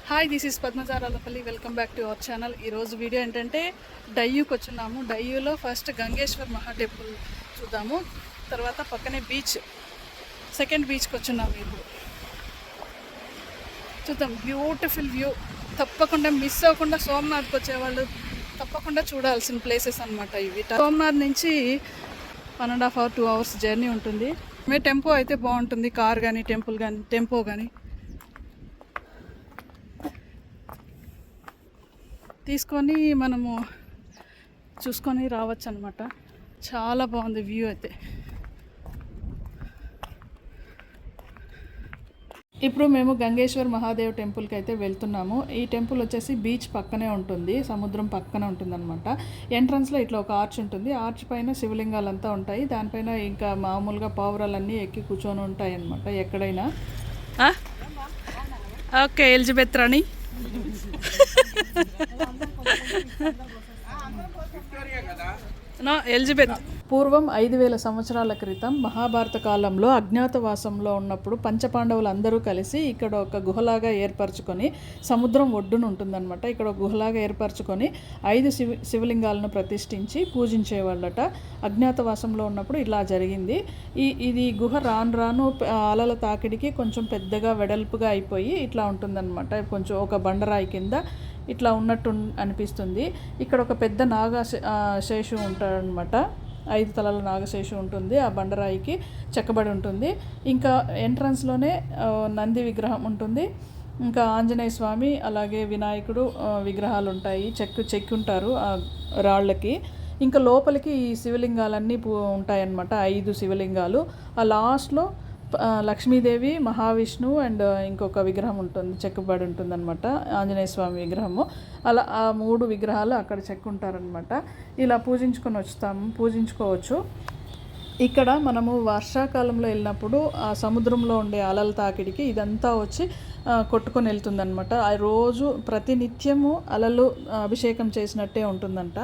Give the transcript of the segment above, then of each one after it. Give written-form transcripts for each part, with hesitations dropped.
Hi, this is Padmaja Rallapalli. Welcome back to our channel. ఈరోజు video ఏంటంటే డయ్యూకి వచ్చున్నాము. డయ్యూలో ఫస్ట్ గంగేశ్వర్ మహా టెంపుల్ చూద్దాము, తర్వాత పక్కనే బీచ్, సెకండ్ బీచ్కి వచ్చున్నాము. ఇప్పుడు చూద్దాం. బ్యూటిఫుల్ వ్యూ, తప్పకుండా మిస్ అవ్వకుండా సోమనాథ్కి వచ్చేవాళ్ళు తప్పకుండా చూడాల్సిన ప్లేసెస్ అనమాట ఇవి. సోమనాథ్ నుంచి 1.5 hours 2 hours జర్నీ ఉంటుంది. టెంపో అయితే బాగుంటుంది, కార్ కానీ టెంపో కానీ తీసుకొని మనము చూసుకొని రావచ్చు అనమాట. చాలా బాగుంది వ్యూ అయితే. ఇప్పుడు మేము గంగేశ్వర్ మహాదేవ్ టెంపుల్కి అయితే వెళ్తున్నాము. ఈ టెంపుల్ వచ్చేసి బీచ్ పక్కనే ఉంటుంది, సముద్రం పక్కన ఉంటుందన్నమాట. ఎంట్రన్స్లో ఇట్లా ఒక ఆర్చ్ ఉంటుంది. ఆర్చ్ పైన శివలింగాలంతా ఉంటాయి. దానిపైన ఇంకా మామూలుగా పావురాలన్నీ ఎక్కి కూర్చొని ఉంటాయి అన్నమాట ఎక్కడైనా. ఓకే, ఎలిజబెత్ రాణి. ఎలిజబెత్ పూర్వం 5000 సంవత్సరాల క్రితం మహాభారత కాలంలో అజ్ఞాతవాసంలో ఉన్నప్పుడు పంచపాండవులు అందరూ కలిసి ఇక్కడ ఒక గుహలాగా ఏర్పరచుకొని, సముద్రం ఒడ్డున ఉంటుందన్నమాట. ఇక్కడ ఒక గుహలాగా ఏర్పరచుకొని 5 శివలింగాలను ప్రతిష్ఠించి పూజించేవాళ్ళట. అజ్ఞాతవాసంలో ఉన్నప్పుడు ఇలా జరిగింది. ఇది గుహ రాను రాను అలల తాకిడికి కొంచెం పెద్దగా వెడల్పుగా అయిపోయి ఇట్లా ఉంటుందన్నమాట. కొంచెం ఒక బండరాయి కింద ఇట్లా ఉన్నట్టు అనిపిస్తుంది. ఇక్కడ ఒక పెద్ద నాగశేషు ఉంటాడనమాట. 5 తలల నాగశేషు ఉంటుంది. ఆ బండరాయికి చెక్కబడి ఉంటుంది. ఇంకా ఎంట్రన్స్లోనే నంది విగ్రహం ఉంటుంది. ఇంకా ఆంజనేయ స్వామి అలాగే వినాయకుడు విగ్రహాలు ఉంటాయి. చెక్కుంటారు ఆ రాళ్ళకి. ఇంకా లోపలికి ఈ శివలింగాలన్నీ ఉంటాయన్నమాట. 5 శివలింగాలు. ఆ లాస్ట్లో లక్ష్మీదేవి, మహావిష్ణువు అండ్ ఇంకొక విగ్రహం ఉంటుంది, చెక్కబడి ఉంటుందన్నమాట, ఆంజనేయ స్వామి విగ్రహము. అలా ఆ 3 విగ్రహాలు అక్కడ చెక్కుంటారనమాట. ఇలా పూజించుకోవచ్చు. ఇక్కడ మనము వర్షాకాలంలో వెళ్ళినప్పుడు ఆ సముద్రంలో ఉండే అలల తాకిడికి ఇదంతా వచ్చి కొట్టుకొని వెళ్తుందనమాట. ఆ రోజు ప్రతినిత్యము అలలు అభిషేకం చేసినట్టే ఉంటుందంట.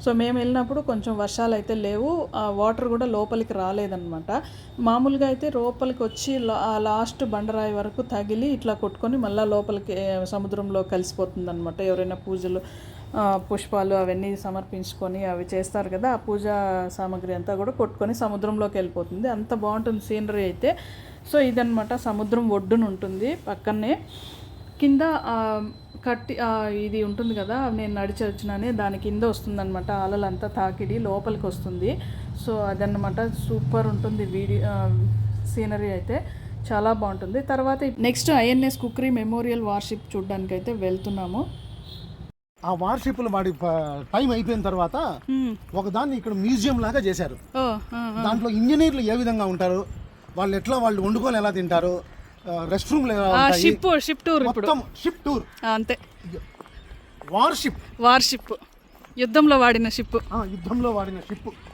సో మేము వెళ్ళినప్పుడు కొంచెం వర్షాలు అయితే లేవు, ఆ వాటర్ కూడా లోపలికి రాలేదన్నమాట. మామూలుగా అయితే లోపలికి వచ్చి లాస్ట్ బండరాయి వరకు తగిలి ఇట్లా కొట్టుకొని మళ్ళీ లోపలికి సముద్రంలో కలిసిపోతుందన్నమాట. ఎవరైనా పూజలు పుష్పాలు అవన్నీ సమర్పించుకొని అవి చేస్తారు కదా, ఆ పూజా సామాగ్రి అంతా కూడా కొట్టుకొని సముద్రంలోకి వెళ్ళిపోతుంది. అంత బాగుంటుంది సీనరీ అయితే. సో ఇదన్నమాట, సముద్రం ఒడ్డున ఉంటుంది పక్కనే. కింద ఇది ఉంటుంది కదా, నేను నడిచి వచ్చినానే, దాని కింద వస్తుందన్నమాట. అలలంతా తాకిడి లోపలికి వస్తుంది. సో అదన్నమాట, సూపర్ ఉంటుంది సీనరీ అయితే, చాలా బాగుంటుంది. తర్వాత నెక్స్ట్ INS కుక్రీ మెమోరియల్ వార్షిప్ చూడడానికి అయితే వెళ్తున్నాము. ఆ వార్షిప్లు వాడి టైం అయిపోయిన తర్వాత ఒకదాన్ని ఇక్కడ మ్యూజియం లాగా చేశారు. దాంట్లో ఇంజనీర్లు ఏ విధంగా ఉంటారు, వాళ్ళు వండుకొని ఎలా తింటారు, రెస్ట్ రూమ్లు ఎలా ఉంటాయి, షిప్ టూర్, మొత్తం షిప్ టూర్ అంతే. వార్షిప్ యుద్ధంలో వాడిన షిప్.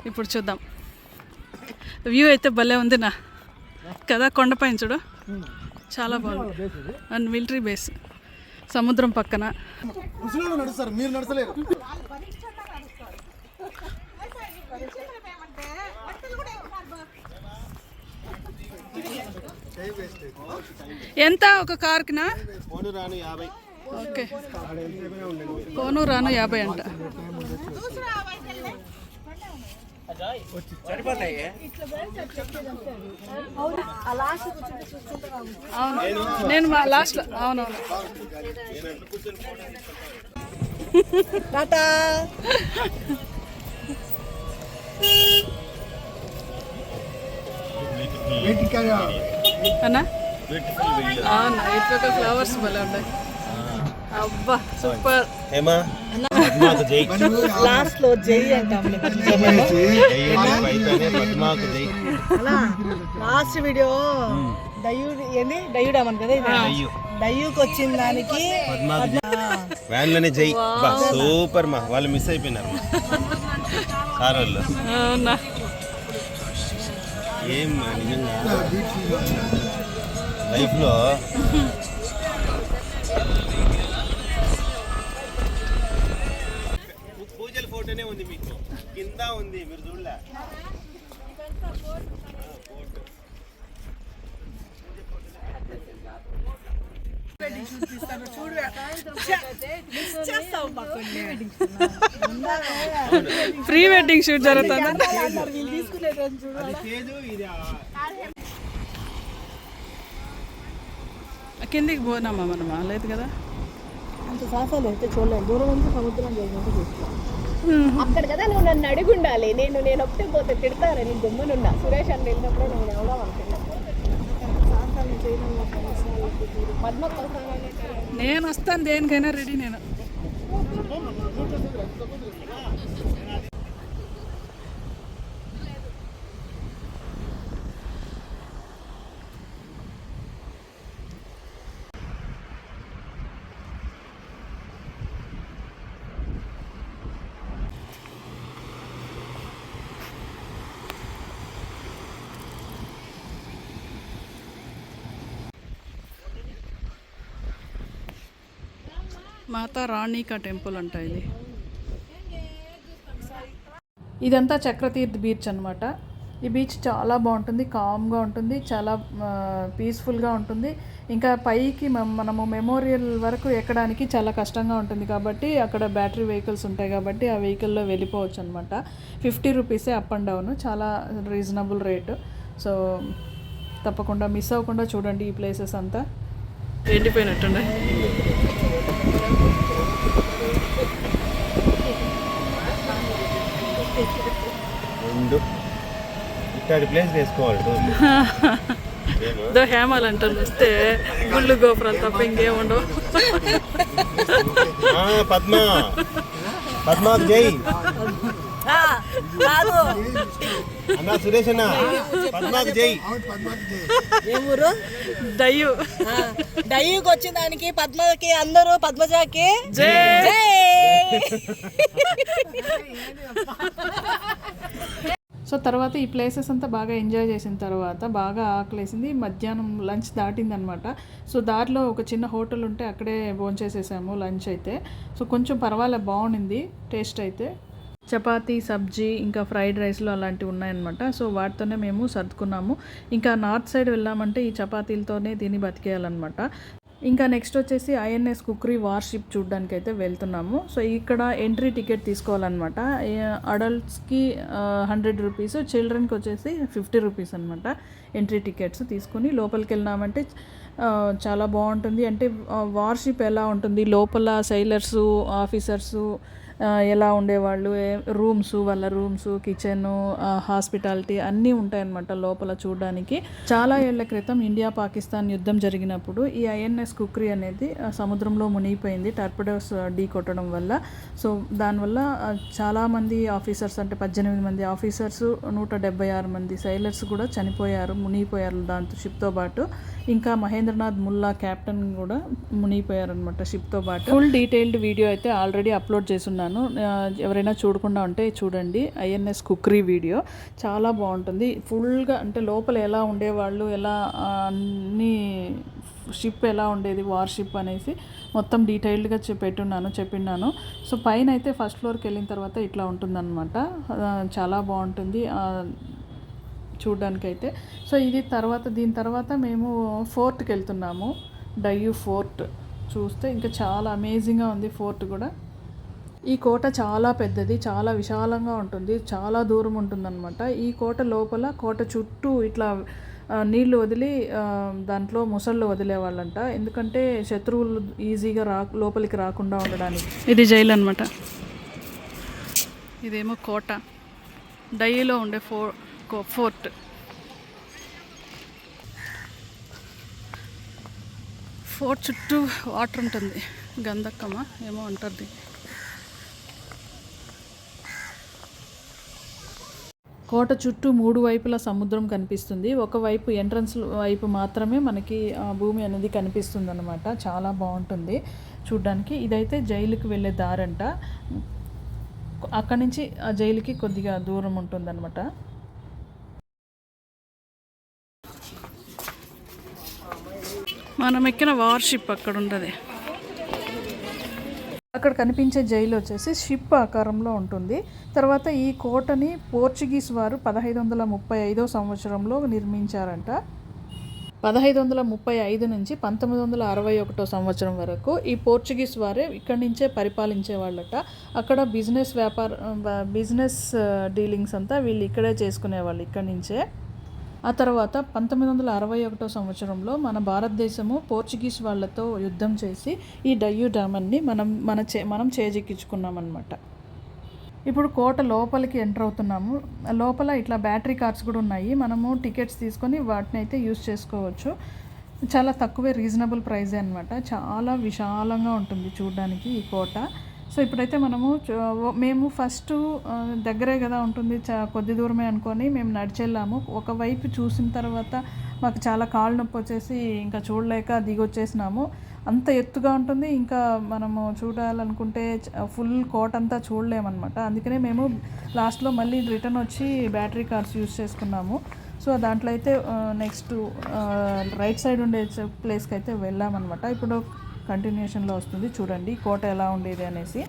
ఇప్పుడు చూద్దాం. వ్యూ అయితే భలే ఉంది కదా, కొండపైన చూడు, చాలా బాగుంది. అండ్ మిలిటరీ బేస్ సముద్రం పక్కన. నడుస్తారు, మీరు నడచలేరు. ఎంత ఒక కార్కినా? ఓకే, కోనూరాను 50 అంట. అవును, నేను మా లాస్ట్లో. అవునవును. అన్నా అవునా, ఇటు ఫ్లవర్స్ భలే ఉన్నాయి. అబ్బా సూపర్. లాస్ట్ లో జై అంటాం. లాస్ట్ వీడియో డయ్యూడామని కదా, డయ్యూకి వచ్చిన దానికి వ్యాన్లోనే జై. సూపర్ మా వాళ్ళు మిస్ అయిపోయినారు సార్ వాళ్ళు. ఏం నిజంగా లైఫ్లో పూజల ఫోటోనే ఉంది, మీకు కింద ఉంది, మీరు చూడలే. ప్రీ వెడ్డింగ్ షూట్ జరుగుతుంది. కిందికి పోనామా మనమా? లేదు కదా. అంత సాహసాలు అయితే చూడలేదు. దూరం నుంచి సముద్రం జరిగినట్టు చూస్తాను. అక్కడ కదా నువ్వు నన్ను అడుగుండాలి. నేను ఒకటే పోతే తిడతారని గమ్మునున్నా. సురేష్ అన్న వెళ్ళినప్పుడు నేను ఎవరో అనుకున్నా. పద్మ నేను వస్తాను, దేనికైనా రెడీ నేను. మాతా రాణికా టెంపుల్ అంట ఇది. ఇదంతా చక్రతీర్థ్ బీచ్ అనమాట. ఈ బీచ్ చాలా బాగుంటుంది, కామ్గా ఉంటుంది, చాలా పీస్ఫుల్గా ఉంటుంది. ఇంకా పైకి మనము మెమోరియల్ వరకు ఎక్కడానికి చాలా కష్టంగా ఉంటుంది కాబట్టి అక్కడ బ్యాటరీ వెహికల్స్ ఉంటాయి కాబట్టి ఆ వెహికల్లో వెళ్ళిపోవచ్చు అనమాట. 50 రూపీసే అప్ అండ్ డౌన్, చాలా రీజనబుల్ రేటు. సో తప్పకుండా మిస్ అవ్వకుండా చూడండి ఈ ప్లేసెస్ అంతా. ఎండిపోయినట్టుండే. ఇట్లాంటి ప్లేస్ వేసుకోవాలి. హేమాలు అంటారు వస్తే గుళ్ళు గోపురాలు తప్ప ఇంకేముండవు. పద్మాకు జై అన్నా, సురేష్ అన్న పద్మాకు జై. ఏమూరు దయ్యు. డయ్యూకి వచ్చిన దానికి పద్మకి అందరూ పద్మజాకి జై. సో తర్వాత ఈ ప్లేసెస్ అంతా బాగా ఎంజాయ్ చేసిన తర్వాత బాగా ఆకలేసింది. మధ్యాహ్నం లంచ్ దాటిందనమాట. సో దారిలో ఒక చిన్న హోటల్ ఉంటే అక్కడే భోంచేసేసాము లంచ్ అయితే. సో కొంచెం పర్వాలే, బాగుండింది టేస్ట్ అయితే. చపాతీ, సబ్జీ, ఇంకా ఫ్రైడ్ రైస్లు అలాంటివి ఉన్నాయన్నమాట. సో వాటితోనే మేము సర్దుకున్నాము. ఇంకా నార్త్ సైడ్ వెళ్ళామంటే ఈ చపాతీలతోనే తిని బతికేయాలన్నమాట. ఇంకా నెక్స్ట్ వచ్చేసి ఐఎన్ఎస్ కుక్రీ వార్షిప్ చూడడానికి అయితే వెళ్తున్నాము. సో ఇక్కడ ఎంట్రీ టికెట్ తీసుకోవాలన్నమాట. అడల్ట్స్కి 100 రూపీస్, చిల్డ్రన్కి వచ్చేసి 50 రూపీస్ అనమాట. ఎంట్రీ టికెట్స్ తీసుకొని లోపలికి వెళ్ళినామంటే చాలా బాగుంటుంది. అంటే వార్షిప్ ఎలా ఉంటుంది, లోపల సైలర్సు, ఆఫీసర్సు ఎలా ఉండేవాళ్ళు, రూమ్స్, వాళ్ళ రూమ్స్, కిచెను, హాస్పిటాలిటీ అన్నీ ఉంటాయన్నమాట లోపల చూడడానికి. చాలా ఏళ్ల క్రితం ఇండియా పాకిస్తాన్ యుద్ధం జరిగినప్పుడు ఈ ఐఎన్ఎస్ కుక్రీ అనేది సముద్రంలో మునిగిపోయింది టార్పెడోస్ ఢీ కొట్టడం వల్ల. సో దానివల్ల చాలామంది ఆఫీసర్స్, అంటే 18 మంది ఆఫీసర్స్, 176 మంది సైలర్స్ కూడా చనిపోయారు, మునిగిపోయారు దాంతో షిప్తో పాటు. ఇంకా మహేంద్రనాథ్ ముల్లా క్యాప్టెన్ కూడా మునిగిపోయారనమాట షిప్తో పాటు. ఫుల్ డీటెయిల్డ్ వీడియో అయితే ఆల్రెడీ అప్లోడ్ చేస్తున్నాను. ఎవరైనా చూడకుండా ఉంటే చూడండి. ఐఎన్ఎస్ కుక్రీ వీడియో చాలా బాగుంటుంది. ఫుల్గా అంటే లోపల ఎలా ఉండేవాళ్ళు, ఎలా అన్ని షిప్ ఎలా ఉండేది, వార్షిప్ అనేసి మొత్తం డీటెయిల్డ్గా చెప్పిన్నాను. సో పైన అయితే ఫస్ట్ ఫ్లోర్కి వెళ్ళిన తర్వాత ఇట్లా ఉంటుందన్నమాట. చాలా బాగుంటుంది చూడ్డానికైతే. సో ఇది దీని తర్వాత మేము ఫోర్ట్కి వెళ్తున్నాము. డయ్యూ ఫోర్ట్ చూస్తే ఇంకా చాలా అమేజింగ్గా ఉంది ఫోర్ట్ కూడా. ఈ కోట చాలా పెద్దది, చాలా విశాలంగా ఉంటుంది, చాలా దూరం ఉంటుందన్నమాట. ఈ కోట లోపల, కోట చుట్టూ ఇట్లా నీళ్లు వదిలి దాంట్లో ముసళ్ళు వదిలేవాళ్ళంట. ఎందుకంటే శత్రువులు ఈజీగా లోపలికి రాకుండా ఉండడానికి. ఇది జైలు అనమాట. ఇదేమో కోట, డయ్యూలో ఉండే ఫోర్ట్. ఫోర్ట్ చుట్టూ వాటర్ ఉంటుంది, గంధక్కమా ఏమో ఉంటుంది. కోట చుట్టూ 3 వైపులా సముద్రం కనిపిస్తుంది. ఒకవైపు ఎంట్రన్స్ వైపు మాత్రమే మనకి భూమి అనేది కనిపిస్తుంది అనమాట. చాలా బాగుంటుంది చూడ్డానికి. ఇదైతే జైలుకి వెళ్ళే దారంట. అక్కడి నుంచి ఆ జైలుకి కొద్దిగా దూరం ఉంటుందన్నమాట. మనం ఎక్కిన వార్షిప్ అక్కడ ఉండదు. అక్కడ కనిపించే జైలు వచ్చేసి షిప్ ఆకారంలో ఉంటుంది. తర్వాత ఈ కోటని పోర్చుగీస్ వారు 1535 సంవత్సరంలో నిర్మించారంట. 1535 నుంచి 1961 సంవత్సరం వరకు ఈ పోర్చుగీస్ వారే ఇక్కడి నుంచే పరిపాలించే వాళ్ళట. అక్కడ బిజినెస్ డీలింగ్స్ అంతా వీళ్ళు ఇక్కడే చేసుకునేవాళ్ళు ఇక్కడి నుంచే. ఆ తర్వాత 1961 సంవత్సరంలో మన భారతదేశము పోర్చుగీస్ వాళ్ళతో యుద్ధం చేసి ఈ డయ్యూ డ్యామ్ని మనం చేజిక్కించుకున్నాం అన్నమాట. ఇప్పుడు కోట లోపలికి ఎంటర్ అవుతున్నాము. లోపల ఇట్లా బ్యాటరీ కార్స్ కూడా ఉన్నాయి. మనము టికెట్స్ తీసుకొని వాటిని అయితే యూజ్ చేసుకోవచ్చు. చాలా తక్కువే, రీజనబుల్ ప్రైజే అనమాట. చాలా విశాలంగా ఉంటుంది చూడడానికి ఈ కోట. సో ఇప్పుడైతే మేము ఫస్ట్ దగ్గరే కదా ఉంటుంది, కొద్ది దూరమే అనుకొని మేము నడిచెళ్ళాము. ఒకవైపు చూసిన తర్వాత మాకు చాలా కాళ్ళు నొప్పి వచ్చేసి ఇంకా చూడలేక దిగొచ్చేసినాము. అంత ఎత్తుగా ఉంటుంది, ఇంకా మనము చూడాలనుకుంటే ఫుల్ కోట అంతా చూడలేమన్నమాట. అందుకనే మేము లాస్ట్లో మళ్ళీ రిటర్న్ వచ్చి బ్యాటరీ కార్స్ యూజ్ చేసుకున్నాము. సో దాంట్లో అయితే నెక్స్ట్ రైట్ సైడ్ ఉండే ప్లేస్కి అయితే వెళ్ళామన్నమాట. ఇప్పుడు కంటిన్యూషన్లో వస్తుంది చూడండి కోట ఎలా ఉండేది అనేసి.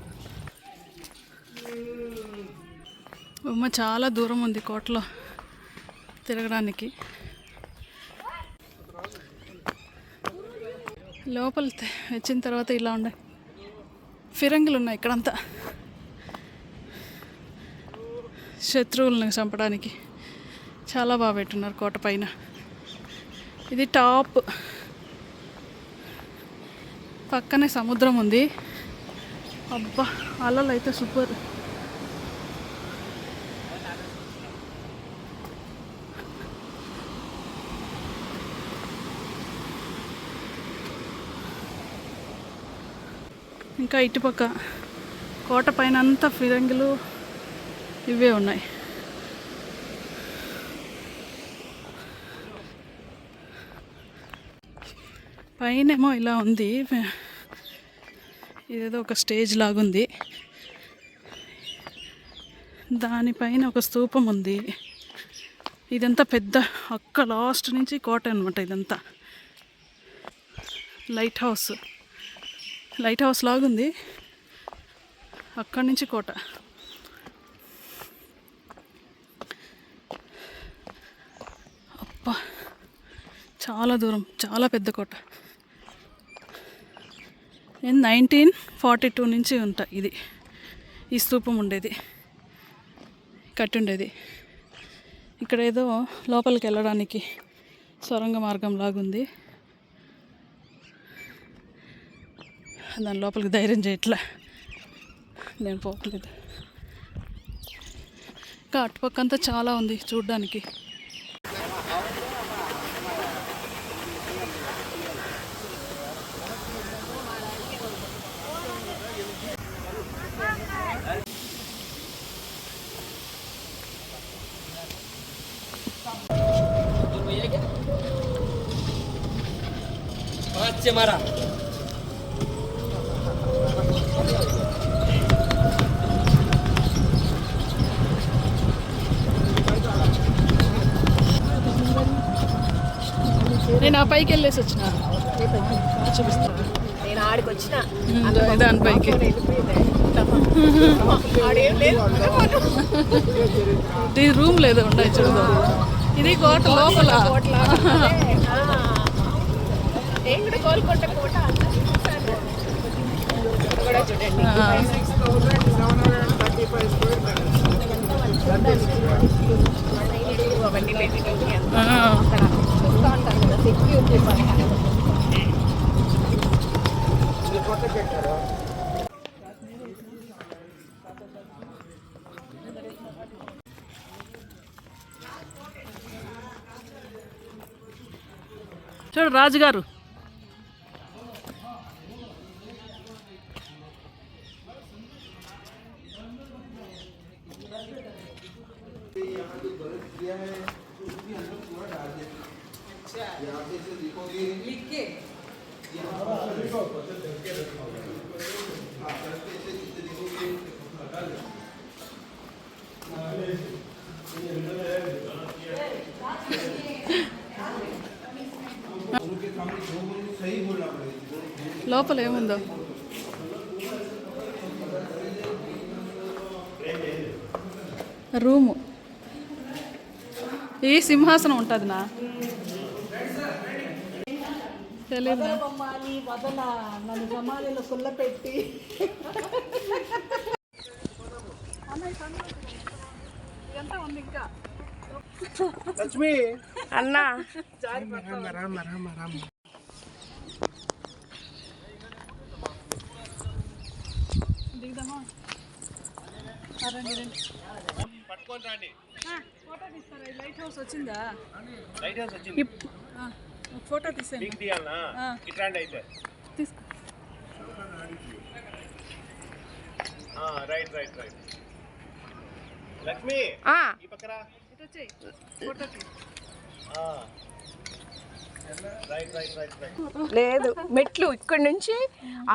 చాలా దూరం ఉంది కోటలో తిరగడానికి. లోపల వచ్చిన తర్వాత ఇలా ఉండే ఫిరంగులు ఉన్నాయి ఇక్కడంతా, శత్రువులను చంపడానికి. చాలా బాగా పెట్టున్నారు కోట పైన. ఇది టాప్, పక్కనే సముద్రం ఉంది. అబ్బా అలలు అయితే సూపర్. ఇంకా ఇటుపక్క కోట పైన అంతా ఫిరంగులు ఇవే ఉన్నాయి. పైనేమో ఇలా ఉంది, ఇదేదో ఒక స్టేజ్ లాగుంది. దానిపైన ఒక స్తూపం ఉంది. ఇదంతా పెద్ద అక్క లాస్ట్ నుంచి కోట అనమాట. ఇదంతా లైట్ హౌస్ లాగుంది, అక్కడి నుంచి కోట. అబ్బా చాలా దూరం, చాలా పెద్ద కోట. 1942 నుంచి ఇది ఈ స్తూపం ఉండేది, కట్టి ఉండేది. ఇక్కడ ఏదో లోపలికి వెళ్ళడానికి సొరంగ మార్గం లాగుంది. దాని లోపలికి ధైర్యం చేయట్లే, నేను పోవట్లేదు. ఇంకా అటుపక్కంతా చాలా ఉంది చూడ్డానికి. मारा నేను ఆ పైకి వెళ్ళేసి వచ్చిన చూపిస్తాను. నేను ఆడికి వచ్చిన దాని పైకి ఇది రూమ్ లేదు ఉన్నాయి చూడదు. ఇది కోట లోపల. నేను కూడా కోల్కొండ కోట కూడా చూడండి. అవన్నీ పెట్టి చూస్తూ ఉంటారు కదా సెక్యూరిటీ పరంగా. చూడు రాజుగారు. లోపల ఏముందో రూము. ఈ సింహాసనం ఉంటుంది నా తెలియదు బొమ్మాలి వదల నన్ను సమాధిలో కుల్లపెట్టి ఎంత ఉంది ఇంకా లక్ష్మి అన్నా దిగుదామా రండి రండి పట్టుకొని రండి. ఫోటో తీస్తారా ఈ లైట్ హౌస్ వచ్చిందా లైట్ హౌస్ వచ్చింది. ఫోటో తీసేయండి మీకు తీయాలనా? ఇట్లాంటి అయితే తీసుకో రైట్ రైట్ రైట్. లక్ష్మి ఈ పక్కరా. ఇటు వచ్చేయి ఫోటోకి రైట్ రైట్ రైట్ రైట్. లేదు మెట్లు ఇక్కడ నుంచి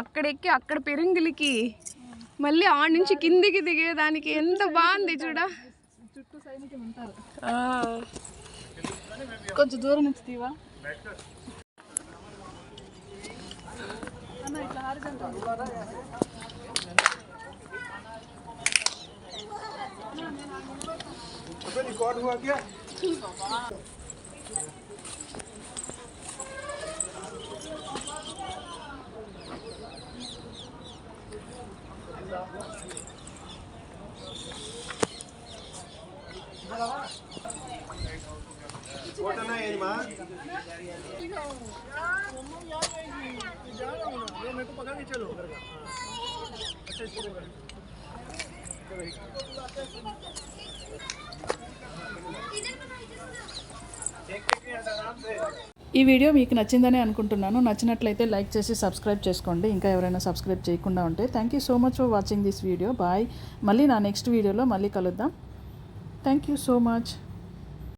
అక్కడెక్కి అక్కడ పెరింగిలికి మళ్ళీ ఆడ నుంచి కిందికి దిగేదానికి ఎంత బాగుంది చూడ. చుట్టూ సైనికులు ఉంటారు కొంచెం దూరం నుంచి తీవా అన్న ఇట్లా హారిజంటల్ ఫోటోనా ఏమా? ఈ వీడియో మీకు నచ్చిందని అనుకుంటున్నాను. నచ్చినట్లయితే లైక్ చేసి సబ్స్క్రైబ్ చేసుకోండి. ఇంకా ఎవరైనా సబ్స్క్రైబ్ చేయకుండా ఉంటే thank you so much for watching this video. Bye. మళ్ళీ నా నెక్స్ట్ వీడియోలో మళ్ళీ కలుద్దాం. Thank you so much.